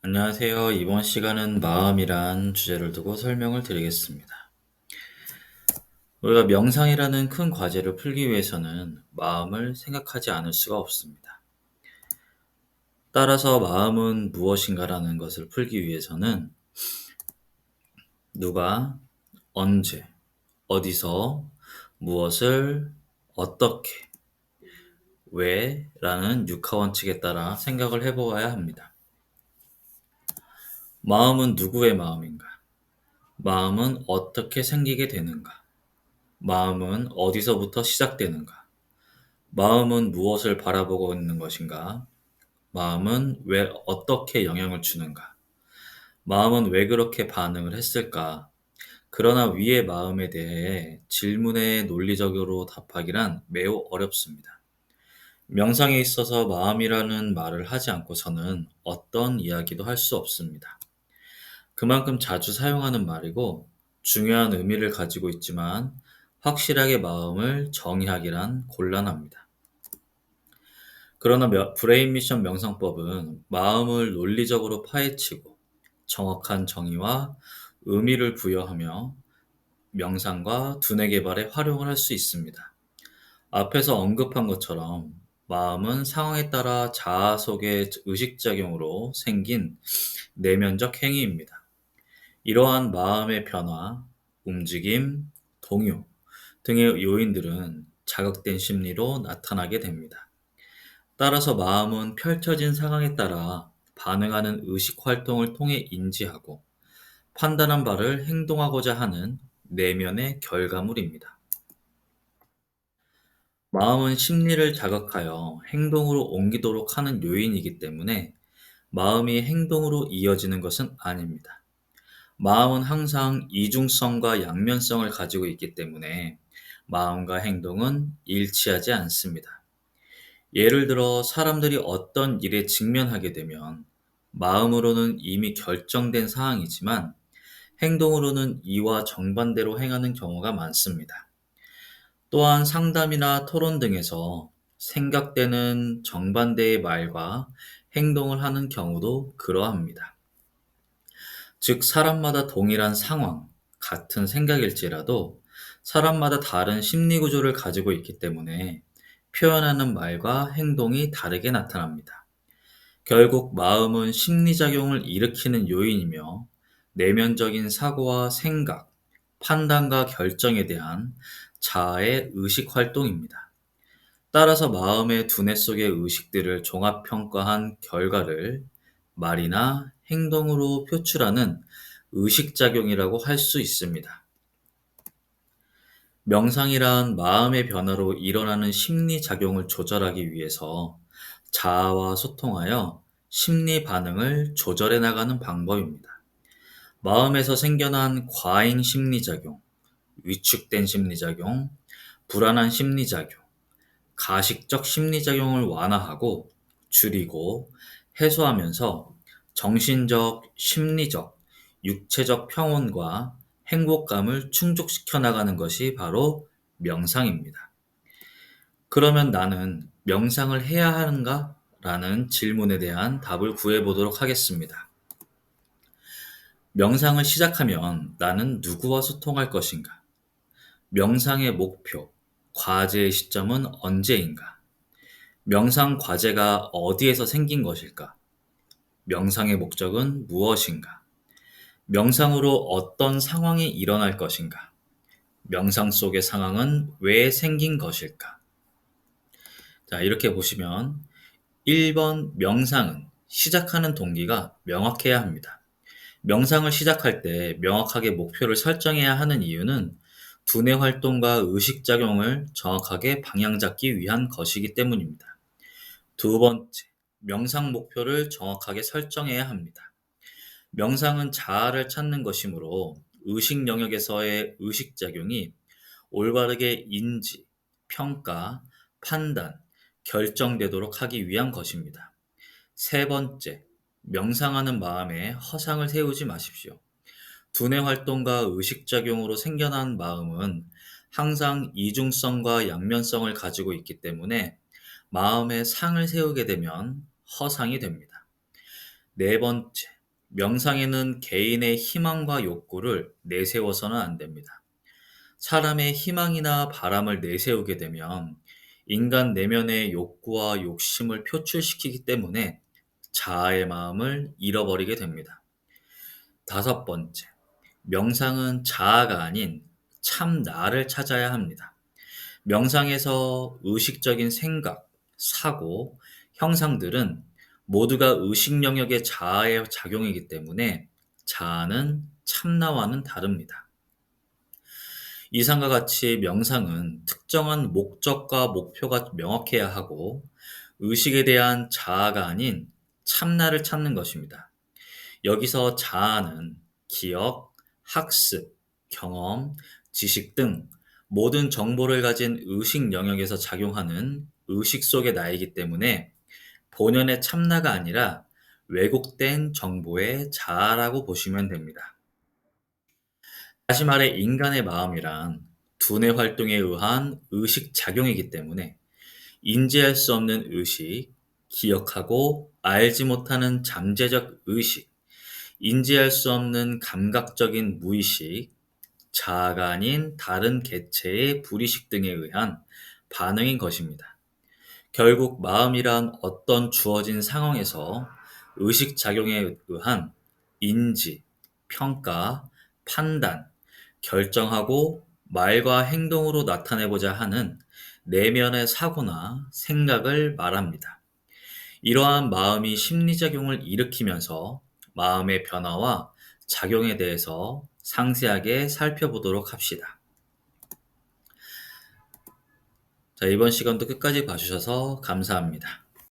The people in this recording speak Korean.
안녕하세요. 이번 시간은 마음이란 주제를 두고 설명을 드리겠습니다. 우리가 명상이라는 큰 과제를 풀기 위해서는 마음을 생각하지 않을 수가 없습니다. 따라서 마음은 무엇인가라는 것을 풀기 위해서는 누가, 언제, 어디서, 무엇을, 어떻게, 왜 라는 육하원칙에 따라 생각을 해보아야 합니다. 마음은 누구의 마음인가? 마음은 어떻게 생기게 되는가? 마음은 어디서부터 시작되는가? 마음은 무엇을 바라보고 있는 것인가? 마음은 왜 어떻게 영향을 주는가? 마음은 왜 그렇게 반응을 했을까? 그러나 위의 마음에 대해 질문에 논리적으로 답하기란 매우 어렵습니다. 명상에 있어서 마음이라는 말을 하지 않고서는 어떤 이야기도 할 수 없습니다. 그만큼 자주 사용하는 말이고 중요한 의미를 가지고 있지만 확실하게 마음을 정의하기란 곤란합니다. 그러나 브레인 미션 명상법은 마음을 논리적으로 파헤치고 정확한 정의와 의미를 부여하며 명상과 두뇌 개발에 활용을 할 수 있습니다. 앞에서 언급한 것처럼 마음은 상황에 따라 자아 속의 의식작용으로 생긴 내면적 행위입니다. 이러한 마음의 변화, 움직임, 동요 등의 요인들은 자극된 심리로 나타나게 됩니다. 따라서 마음은 펼쳐진 상황에 따라 반응하는 의식 활동을 통해 인지하고 판단한 바를 행동하고자 하는 내면의 결과물입니다. 마음은 심리를 자극하여 행동으로 옮기도록 하는 요인이기 때문에 마음이 행동으로 이어지는 것은 아닙니다. 마음은 항상 이중성과 양면성을 가지고 있기 때문에 마음과 행동은 일치하지 않습니다. 예를 들어 사람들이 어떤 일에 직면하게 되면 마음으로는 이미 결정된 사항이지만 행동으로는 이와 정반대로 행하는 경우가 많습니다. 또한 상담이나 토론 등에서 생각되는 정반대의 말과 행동을 하는 경우도 그러합니다. 즉, 사람마다 동일한 상황, 같은 생각일지라도 사람마다 다른 심리 구조를 가지고 있기 때문에 표현하는 말과 행동이 다르게 나타납니다. 결국 마음은 심리작용을 일으키는 요인이며 내면적인 사고와 생각, 판단과 결정에 대한 자아의 의식 활동입니다. 따라서 마음의 두뇌 속의 의식들을 종합평가한 결과를 말이나 행동으로 표출하는 의식작용이라고 할 수 있습니다. 명상이란 마음의 변화로 일어나는 심리작용을 조절하기 위해서 자아와 소통하여 심리 반응을 조절해 나가는 방법입니다. 마음에서 생겨난 과잉 심리작용, 위축된 심리작용, 불안한 심리작용, 가식적 심리작용을 완화하고 줄이고 해소하면서 정신적, 심리적, 육체적 평온과 행복감을 충족시켜 나가는 것이 바로 명상입니다. 그러면 나는 명상을 해야 하는가? 라는 질문에 대한 답을 구해보도록 하겠습니다. 명상을 시작하면 나는 누구와 소통할 것인가? 명상의 목표, 과제의 시점은 언제인가? 명상 과제가 어디에서 생긴 것일까? 명상의 목적은 무엇인가? 명상으로 어떤 상황이 일어날 것인가? 명상 속의 상황은 왜 생긴 것일까? 자, 이렇게 보시면 1번 명상은 시작하는 동기가 명확해야 합니다. 명상을 시작할 때 명확하게 목표를 설정해야 하는 이유는 두뇌 활동과 의식작용을 정확하게 방향 잡기 위한 것이기 때문입니다. 두 번째, 명상 목표를 정확하게 설정해야 합니다. 명상은 자아를 찾는 것이므로 의식 영역에서의 의식작용이 올바르게 인지, 평가, 판단, 결정되도록 하기 위한 것입니다. 세 번째, 명상하는 마음에 허상을 세우지 마십시오. 두뇌 활동과 의식작용으로 생겨난 마음은 항상 이중성과 양면성을 가지고 있기 때문에 마음에 상을 세우게 되면 허상이 됩니다. 네 번째, 명상에는 개인의 희망과 욕구를 내세워서는 안 됩니다. 사람의 희망이나 바람을 내세우게 되면 인간 내면의 욕구와 욕심을 표출시키기 때문에 자아의 마음을 잃어버리게 됩니다. 다섯 번째, 명상은 자아가 아닌 참 나를 찾아야 합니다. 명상에서 의식적인 생각, 사고, 형상들은 모두가 의식 영역의 자아의 작용이기 때문에 자아는 참나와는 다릅니다. 이상과 같이 명상은 특정한 목적과 목표가 명확해야 하고 의식에 대한 자아가 아닌 참나를 찾는 것입니다. 여기서 자아는 기억, 학습, 경험, 지식 등 모든 정보를 가진 의식 영역에서 작용하는 의식 속의 나이기 때문에 본연의 참나가 아니라 왜곡된 정보의 자아라고 보시면 됩니다. 다시 말해 인간의 마음이란 두뇌 활동에 의한 의식 작용이기 때문에 인지할 수 없는 의식, 기억하고 알지 못하는 잠재적 의식, 인지할 수 없는 감각적인 무의식, 자아가 아닌 다른 개체의 불의식 등에 의한 반응인 것입니다. 결국 마음이란 어떤 주어진 상황에서 의식작용에 의한 인지, 평가, 판단, 결정하고 말과 행동으로 나타내고자 하는 내면의 사고나 생각을 말합니다. 이러한 마음이 심리작용을 일으키면서 마음의 변화와 작용에 대해서 상세하게 살펴보도록 합시다. 자, 이번 시간도 끝까지 봐주셔서 감사합니다.